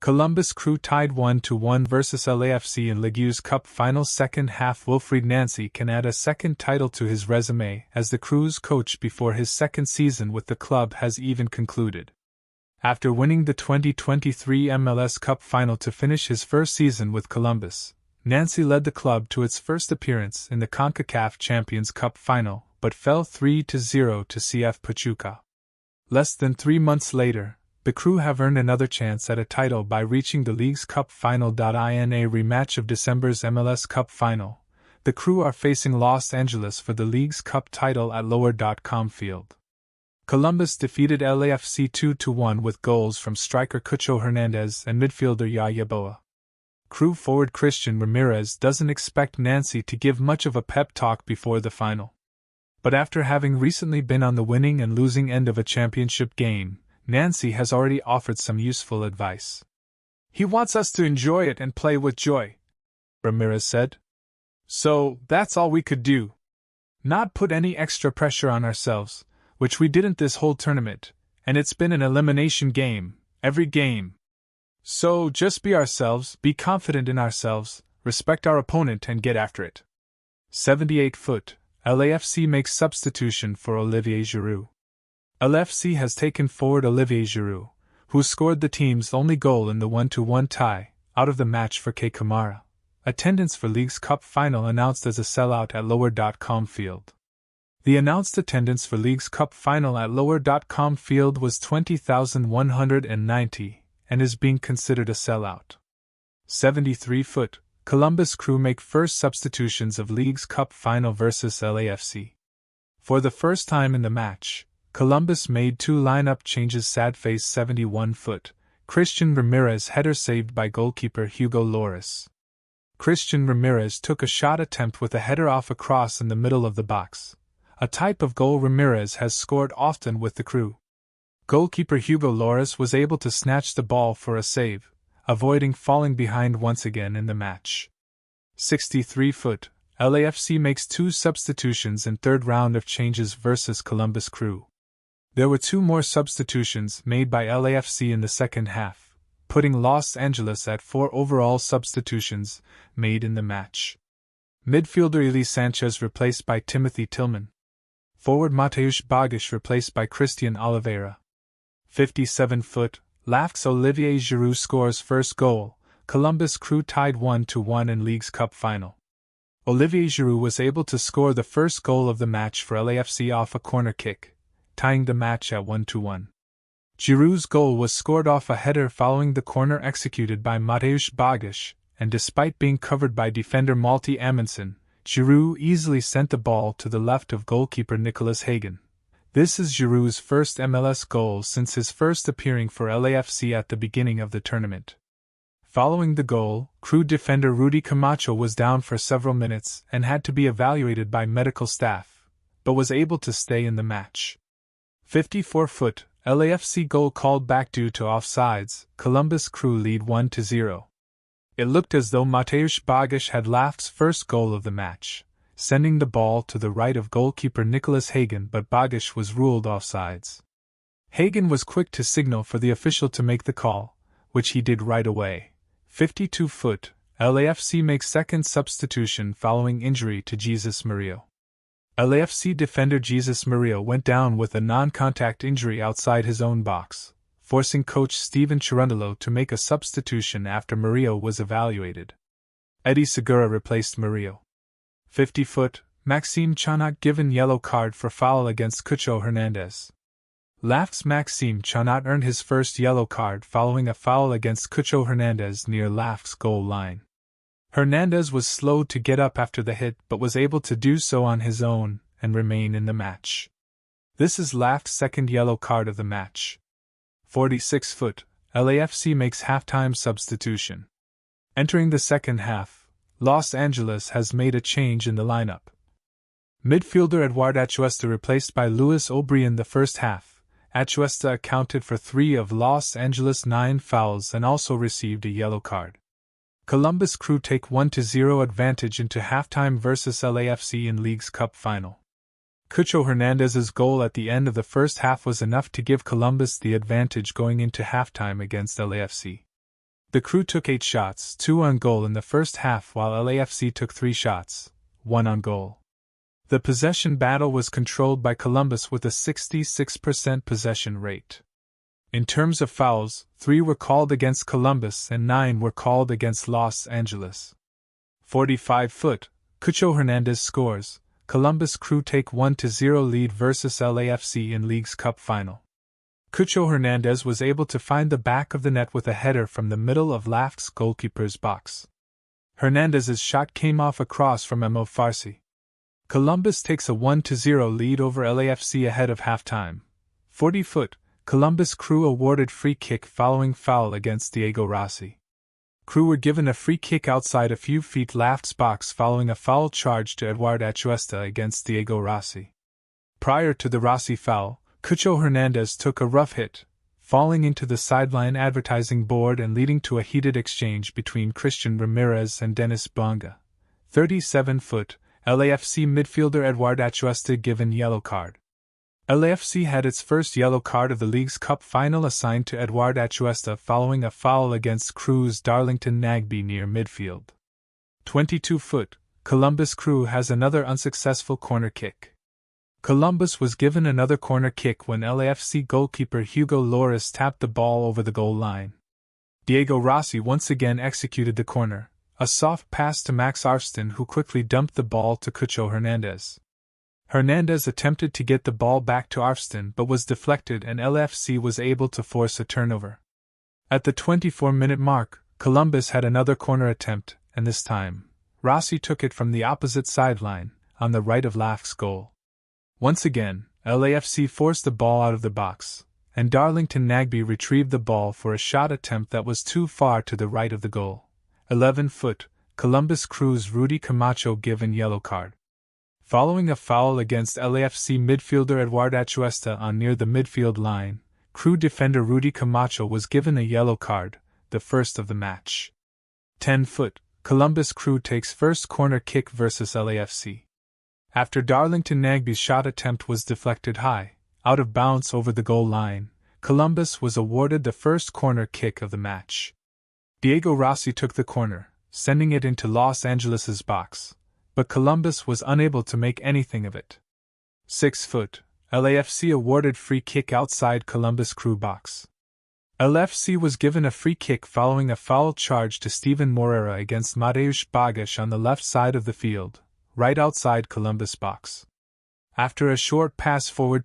Columbus Crew tied 1-1 versus LAFC in Legues Cup final second half. Wilfried Nancy can add a second title to his resume as the Crew's coach before his second season with the club has even concluded. After winning the 2023 MLS Cup final to finish his first season with Columbus, Nancy led the club to its first appearance in the CONCACAF Champions Cup final, but fell 3-0 to CF Pachuca. Less than 3 months later, the Crew have earned another chance at a title by reaching the Legues Cup final. In a rematch of December's MLS Cup final, the Crew are facing Los Angeles for the Legues Cup title at Lower.com Field. Columbus defeated LAFC 2-1 with goals from striker Cucho Hernandez and midfielder Yaya Boa. Crew forward Christian Ramirez doesn't expect Nancy to give much of a pep talk before the final. But after having recently been on the winning and losing end of a championship game, Nancy has already offered some useful advice. "He wants us to enjoy it and play with joy," Ramirez said. "So, that's all we could do. Not put any extra pressure on ourselves, which we didn't this whole tournament, and it's been an elimination game, every game. So, just be ourselves, be confident in ourselves, respect our opponent and get after it." 78-foot, LAFC makes substitution for Olivier Giroud. LAFC has taken forward Olivier Giroud, who scored the team's only goal in the 1-1 tie, out of the match for K. Kamara. Attendance for Legues Cup final announced as a sellout at Lower.com Field. The announced attendance for Legues Cup final at Lower.com Field was 20,190 and is being considered a sellout. 73-foot, Columbus Crew make first substitutions of Legues Cup final versus LAFC. For the first time in the match, Columbus made 2 lineup changes. Sad face 71-foot, Christian Ramirez header saved by goalkeeper Hugo Lloris. Christian Ramirez took a shot attempt with a header off a cross in the middle of the box, a type of goal Ramirez has scored often with the Crew. Goalkeeper Hugo Lloris was able to snatch the ball for a save, avoiding falling behind once again in the match. 63-foot, LAFC makes 2 substitutions in third round of changes versus Columbus Crew. There were 2 more substitutions made by LAFC in the second half, putting Los Angeles at 4 overall substitutions made in the match. Midfielder Eli Sanchez replaced by Timothy Tillman. Forward Mateusz Bogisz replaced by Christian Oliveira. 57-foot, LAFC's Olivier Giroud scores first goal. Columbus Crew tied 1-1 in Legues Cup final. Olivier Giroud was able to score the first goal of the match for LAFC off a corner kick, tying the match at 1-1. Giroud's goal was scored off a header following the corner executed by Mateusz Bogisz, and despite being covered by defender Malte Amundsen, Giroud easily sent the ball to the left of goalkeeper Nicolas Hagen. This is Giroud's first MLS goal since his first appearing for LAFC at the beginning of the tournament. Following the goal, Crew defender Rudy Camacho was down for several minutes and had to be evaluated by medical staff, but was able to stay in the match. 54-foot, LAFC goal called back due to offsides. Columbus Crew lead 1-0. It looked as though Mateusz Bogisz had LAFC's first goal of the match, sending the ball to the right of goalkeeper Nicolas Hagen, but Bogisz was ruled offsides. Hagen was quick to signal for the official to make the call, which he did right away. 52-foot, LAFC makes second substitution following injury to Jesus Murillo. LAFC defender Jesus Murillo went down with a non-contact injury outside his own box, forcing coach Steven Cherundolo to make a substitution after Murillo was evaluated. Eddie Segura replaced Murillo. 50-foot, Maxime Chanot given yellow card for foul against Cucho Hernandez. LAFC's Maxime Chanot earned his first yellow card following a foul against Cucho Hernandez near LAFC's goal line. Hernandez was slow to get up after the hit but was able to do so on his own and remain in the match. This is LAFC's second yellow card of the match. 46-foot, LAFC makes halftime substitution. Entering the second half, Los Angeles has made a change in the lineup. Midfielder Eduard Atuesta replaced by Luis Obri in the first half. Atuesta accounted for 3 of Los Angeles' 9 fouls and also received a yellow card. Columbus Crew take 1-0 advantage into halftime versus LAFC in Legues Cup final. Cucho Hernandez's goal at the end of the first half was enough to give Columbus the advantage going into halftime against LAFC. The Crew took 8 shots, 2 on goal in the first half, while LAFC took 3 shots, 1 on goal. The possession battle was controlled by Columbus with a 66% possession rate. In terms of fouls, 3 were called against Columbus and 9 were called against Los Angeles. 45-foot, Cucho Hernandez scores. Columbus Crew take 1-0 lead versus LAFC in Legues Cup final. Cucho Hernandez was able to find the back of the net with a header from the middle of LAFC's goalkeeper's box. Hernandez's shot came off a cross from Mo Farsi. Columbus takes a 1-0 lead over LAFC ahead of halftime. 40-foot, Columbus Crew awarded free kick following foul against Diego Rossi. Crew were given a free kick outside a few feet LAFC's box following a foul charge to Eduard Atuesta against Diego Rossi. Prior to the Rossi foul, Cucho Hernandez took a rough hit, falling into the sideline advertising board and leading to a heated exchange between Christian Ramirez and Dennis Bonga. 37-foot, LAFC midfielder Eduard Atuesta given yellow card. LAFC had its first yellow card of the Legues Cup final assigned to Eduard Atuesta following a foul against Crew's Darlington Nagbe near midfield. 22-foot, Columbus Crew has another unsuccessful corner kick. Columbus was given another corner kick when LAFC goalkeeper Hugo Loris tapped the ball over the goal line. Diego Rossi once again executed the corner, a soft pass to Max Arfsten, who quickly dumped the ball to Cucho Hernandez. Hernandez attempted to get the ball back to Arfsten but was deflected and LAFC was able to force a turnover. At the 24-minute mark, Columbus had another corner attempt, and this time, Rossi took it from the opposite sideline, on the right of LAFC's goal. Once again, LAFC forced the ball out of the box, and Darlington Nagbe retrieved the ball for a shot attempt that was too far to the right of the goal. 11-foot, Columbus Crew's Rudy Camacho given yellow card. Following a foul against LAFC midfielder Eduard Atuesta on near the midfield line, Crew defender Rudy Camacho was given a yellow card, the first of the match. 10-foot, Columbus Crew takes first corner kick versus LAFC. After Darlington Nagbe's shot attempt was deflected high, out of bounds over the goal line, Columbus was awarded the first corner kick of the match. Diego Rossi took the corner, sending it into Los Angeles's box, but Columbus was unable to make anything of it. 6-foot, LAFC awarded free kick outside Columbus Crew box. LAFC was given a free kick following a foul charge to Steven Moreira against Mateusz Bagas on the left side of the field, right outside Columbus box. After a short pass forward to